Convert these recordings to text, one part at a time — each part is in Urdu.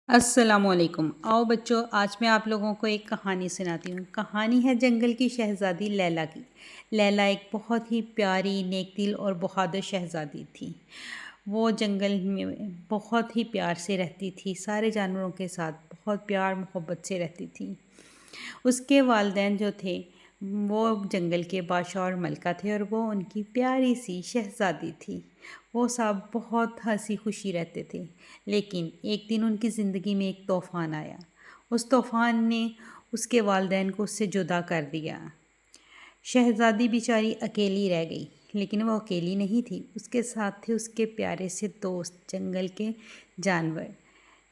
السلام علیکم۔ آؤ بچوں، آج میں آپ لوگوں کو ایک کہانی سناتی ہوں۔ کہانی ہے جنگل کی شہزادی لیلا کی۔ لیلا ایک بہت ہی پیاری، نیک دل اور بہادر شہزادی تھی۔ وہ جنگل میں بہت ہی پیار سے رہتی تھی، سارے جانوروں کے ساتھ بہت پیار محبت سے رہتی تھی۔ اس کے والدین جو تھے وہ جنگل کے بادشاہ اور ملکہ تھے، اور وہ ان کی پیاری سی شہزادی تھی۔ وہ سب بہت ہنسی خوشی رہتے تھے، لیکن ایک دن ان کی زندگی میں ایک طوفان آیا۔ اس طوفان نے اس کے والدین کو اس سے جدا کر دیا۔ شہزادی بیچاری اکیلی رہ گئی، لیکن وہ اکیلی نہیں تھی، اس کے ساتھ تھے اس کے پیارے سے دوست جنگل کے جانور،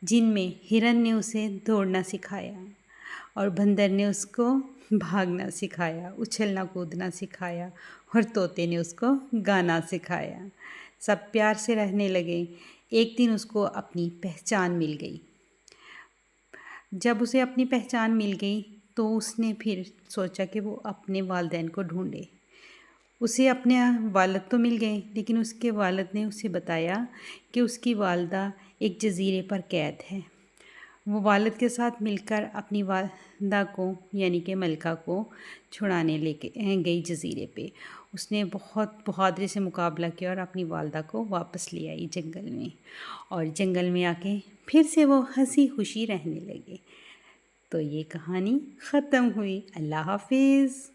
جن میں ہرن نے اسے دوڑنا سکھایا، اور بندر نے اس کو بھاگنا سکھایا، اچھلنا کودنا سکھایا، اور طوطے نے اس کو گانا سکھایا۔ سب پیار سے رہنے لگے۔ ایک دن اس کو اپنی پہچان مل گئی۔ جب اسے اپنی پہچان مل گئی تو اس نے پھر سوچا کہ وہ اپنے والدین کو ڈھونڈے۔ اسے اپنے والد تو مل گئے، لیکن اس کے والد نے اسے بتایا کہ اس کی والدہ ایک جزیرے پر قید ہے۔ وہ والد کے ساتھ مل کر اپنی والدہ کو یعنی کہ ملکہ کو چھڑانے لے کے گئی جزیرے پہ۔ اس نے بہت بہادری سے مقابلہ کیا اور اپنی والدہ کو واپس لے آئی جنگل میں، اور جنگل میں آ کے پھر سے وہ ہنسی خوشی رہنے لگے۔ تو یہ کہانی ختم ہوئی۔ اللہ حافظ۔